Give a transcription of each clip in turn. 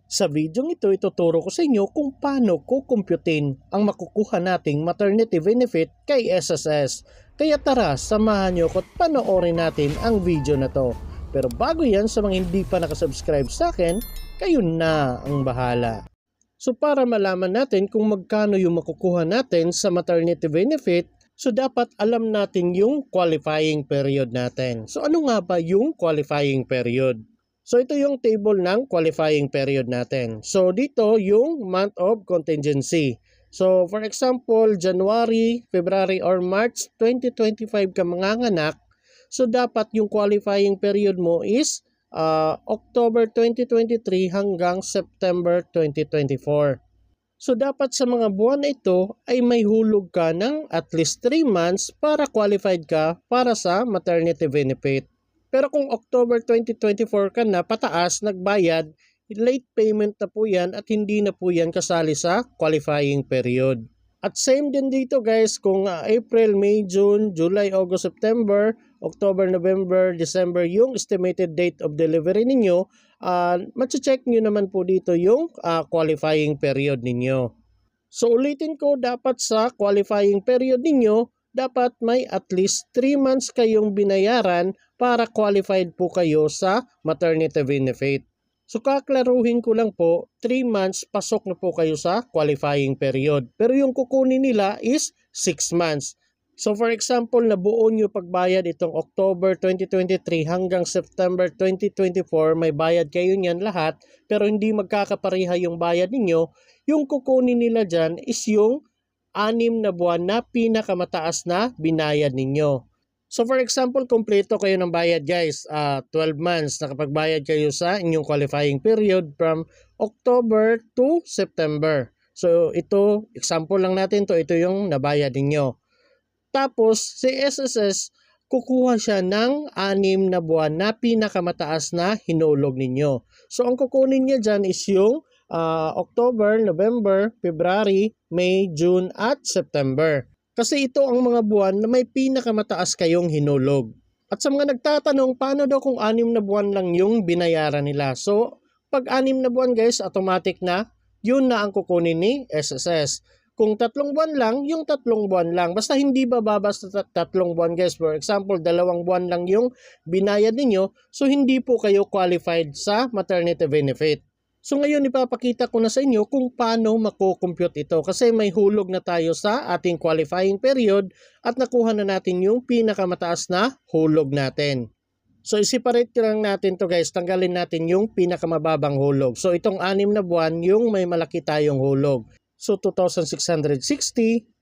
Sa videong ito, ituturo ko sa inyo kung paano kukumputin ang makukuha nating maternity benefit kay SSS. Kaya tara, samahan nyo ko at panoorin natin ang video na to. Pero bago yan, sa mga hindi pa nakasubscribe sa akin, kayo na ang bahala. So para malaman natin kung magkano yung makukuha natin sa maternity benefit, so dapat alam natin yung qualifying period natin. So ano nga ba yung qualifying period? So ito yung table ng qualifying period natin. So dito yung month of contingency. So for example, January, February, or March 2025 ka manganganak, so dapat yung qualifying period mo is October 2023 hanggang September 2024. So dapat sa mga buwan na ito ay may hulog ka ng at least 3 months para qualified ka para sa maternity benefit. Pero kung October 2024 ka na pataas nagbayad, late payment na po yan at hindi na po yan kasali sa qualifying period. At same din dito guys, kung April, May, June, July, August, September, October, November, December yung estimated date of delivery ninyo, mache-check nyo naman po dito yung qualifying period ninyo. So ulitin ko, dapat sa qualifying period ninyo, dapat may at least 3 months kayong binayaran para qualified po kayo sa maternity benefit. So kaklaruhin ko lang po, 3 months pasok na po kayo sa qualifying period. Pero yung kukunin nila is 6 months. So for example, nabuo nyo pagbayad itong October 2023 hanggang September 2024, may bayad kayo niyan lahat, pero hindi magkakapareha yung bayad ninyo. Yung kukunin nila dyan is yung 6 na buwan na pinakamataas na binayad ninyo. So for example, kompleto kayo ng bayad guys, 12 months nakapagbayad kayo sa inyong qualifying period from October to September. So ito, example lang natin to, ito yung nabayad ninyo. Tapos si SSS, kukuha siya ng 6 na buwan na pinakamataas na hinulog ninyo. So ang kukunin niya dyan is yung October, November, February, May, June at September. Kasi ito ang mga buwan na may pinakamataas kayong hinulog. At sa mga nagtatanong, paano daw kung 6 na buwan lang yung binayaran nila? So, pag 6 na buwan guys, automatic na, yun na ang kukunin ni SSS. Kung 3 buwan lang, yung 3 buwan lang. Basta hindi bababa sa 3 buwan guys. For example, 2 buwan lang yung binayad ninyo, so hindi po kayo qualified sa maternity benefit. So ngayon ipapakita ko na sa inyo kung paano makukompute ito kasi may hulog na tayo sa ating qualifying period at nakuha na natin yung pinakamataas na hulog natin. So i-separate lang natin to guys, tanggalin natin yung pinakamababang hulog. So itong 6 na buwan yung may malaki tayong hulog. So 2,660,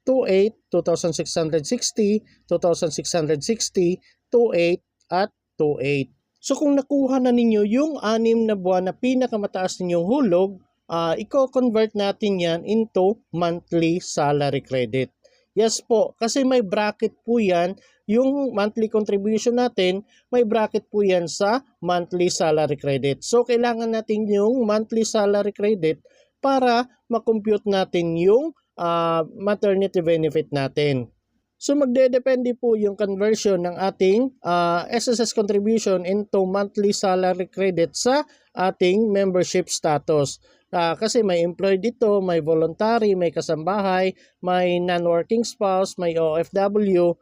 28, 2,660, 2,660, 28 at 28. So kung nakuha na ninyo yung 6 na buwan na pinakamataas ninyong hulog, i-convert natin yan into monthly salary credit. Yes po, kasi may bracket po yan, yung monthly contribution natin, may bracket po yan sa monthly salary credit. So kailangan natin yung monthly salary credit para makompute natin yung maternity benefit natin. So magdedepende po yung conversion ng ating SSS contribution into monthly salary credit sa ating membership status. Kasi may employed dito, may voluntary, may kasambahay, may non-working spouse, may OFW.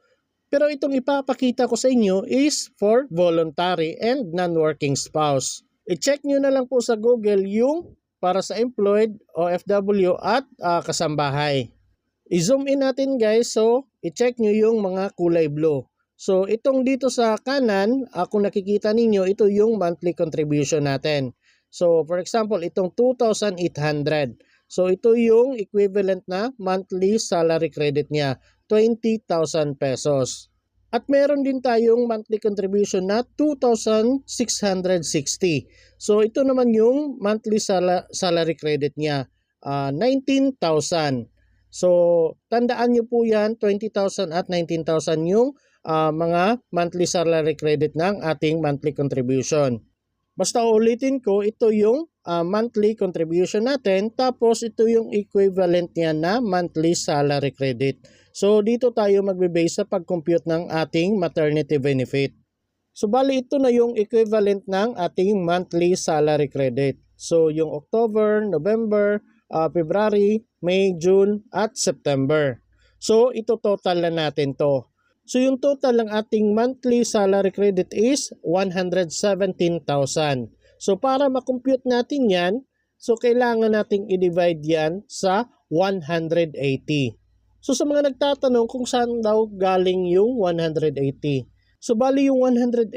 Pero itong ipapakita ko sa inyo is for voluntary and non-working spouse. I-check nyo na lang po sa Google yung para sa employed, OFW at kasambahay. I-zoom in natin guys, so i-check nyo yung mga kulay blue. So itong dito sa kanan, kung nakikita ninyo, ito yung monthly contribution natin. So for example, itong 2,800. So ito yung equivalent na monthly salary credit niya, 20,000 pesos. At meron din tayong monthly contribution na 2,660. So ito naman yung monthly salary credit niya, 19,000. So, tandaan nyo po yan, 20,000 at 19,000 yung mga monthly salary credit ng ating monthly contribution. Basta ulitin ko, ito yung monthly contribution natin, tapos ito yung equivalent niya na monthly salary credit. So, dito tayo magbe-base sa pag-compute ng ating maternity benefit. So, bali ito na yung equivalent ng ating monthly salary credit. So yung October, November, February, May, June at September. So ito total na natin to. So yung total ng ating monthly salary credit is 117,000. So para makompute natin yan, so kailangan nating i-divide yan sa 180. So sa mga nagtatanong kung saan daw galing yung 180. So bali yung 180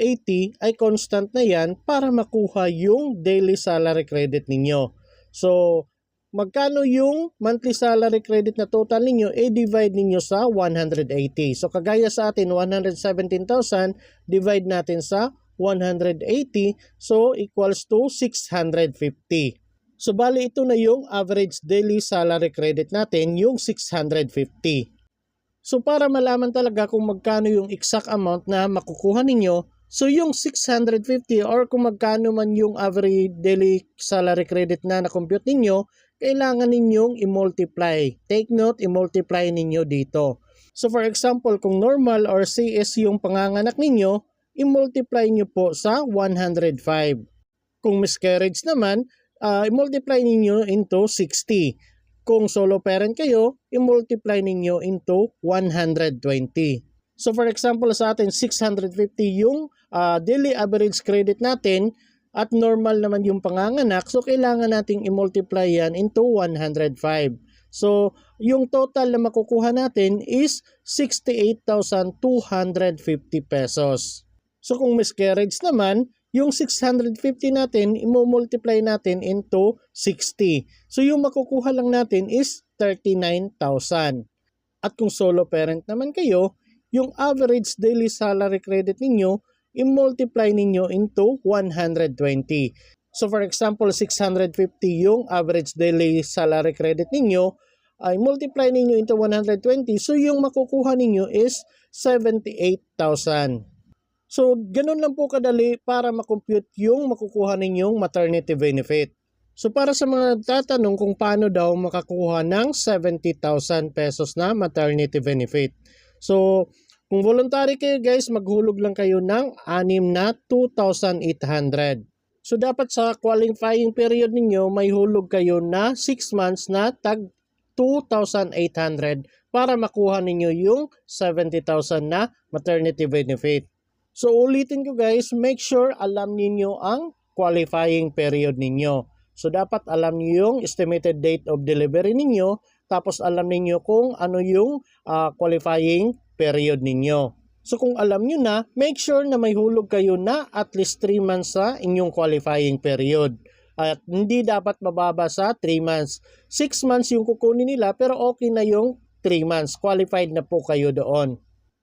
ay constant na yan para makuha yung daily salary credit ninyo. So magkano yung monthly salary credit na total ninyo, i-divide ninyo sa 180. So kagaya sa atin, 117,000, divide natin sa 180, so equals to 650. So bali ito na yung average daily salary credit natin, yung 650. So para malaman talaga kung magkano yung exact amount na makukuha ninyo, so yung 650 or kung magkano man yung average daily salary credit na na-compute ninyo, kailangan ninyong i-multiply. Take note, i-multiply ninyo dito. So for example, kung normal or CS yung panganganak ninyo, i-multiply nyo po sa 105. Kung miscarriage naman, i-multiply ninyo into 60. Kung solo parent kayo, i-multiply ninyo into 120. So for example, sa atin 650 yung daily average credit natin at normal naman yung panganganak, so kailangan nating i-multiply yan into 105. So yung total na makukuha natin is 68,250 pesos. So kung miscarriage naman, yung 650 natin, i-multiply natin into 60. So yung makukuha lang natin is 39,000. At kung solo parent naman kayo, yung average daily salary credit ninyo, i-multiply ninyo into 120. So for example, 650 yung average daily salary credit ninyo, ay multiply ninyo into 120. So yung makukuha ninyo is 78,000. So, ganun lang po kadali para makompute yung makukuha ninyong maternity benefit. So, para sa mga nagtatanong kung paano daw makakuha ng 70,000 pesos na maternity benefit. So, kung voluntary kayo guys, maghulog lang kayo ng 6 na 2,800. So, dapat sa qualifying period ninyo, may hulog kayo na 6 months na tag 2,800 para makuha ninyo yung 70,000 na maternity benefit. So ulitin ko guys, make sure alam niyo ang qualifying period ninyo. So dapat alam niyo yung estimated date of delivery ninyo, tapos alam niyo kung ano yung qualifying period ninyo. So kung alam niyo na, make sure na may hulog kayo na at least 3 months sa inyong qualifying period. At hindi dapat mababa sa 3 months. 6 months yung kukunin nila pero okay na yung 3 months. Qualified na po kayo doon.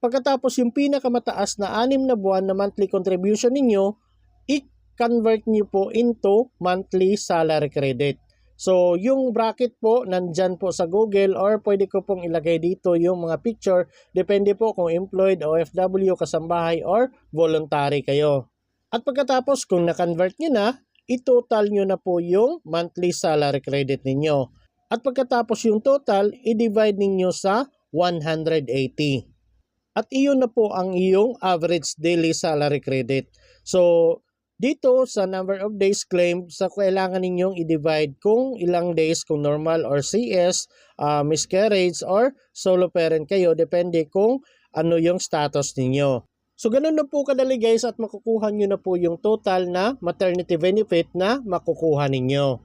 Pagkatapos yung pinakamataas na 6 na buwan na monthly contribution ninyo, i-convert nyo po into monthly salary credit. So yung bracket po, nandyan po sa Google or pwede ko pong ilagay dito yung mga picture. Depende po kung employed, OFW, kasambahay, or voluntary kayo. At pagkatapos kung na-convert nyo na, i-total nyo na po yung monthly salary credit ninyo. At pagkatapos yung total, i-divide ninyo sa 180. At iyon na po ang iyong average daily salary credit. So, dito sa number of days claimed, sa kailangan ninyong i-divide kung ilang days, kung normal or CS, miscarriage or solo parent kayo, depende kung ano yung status ninyo. So, ganun na po kadali guys at makukuha nyo na po yung total na maternity benefit na makukuha ninyo.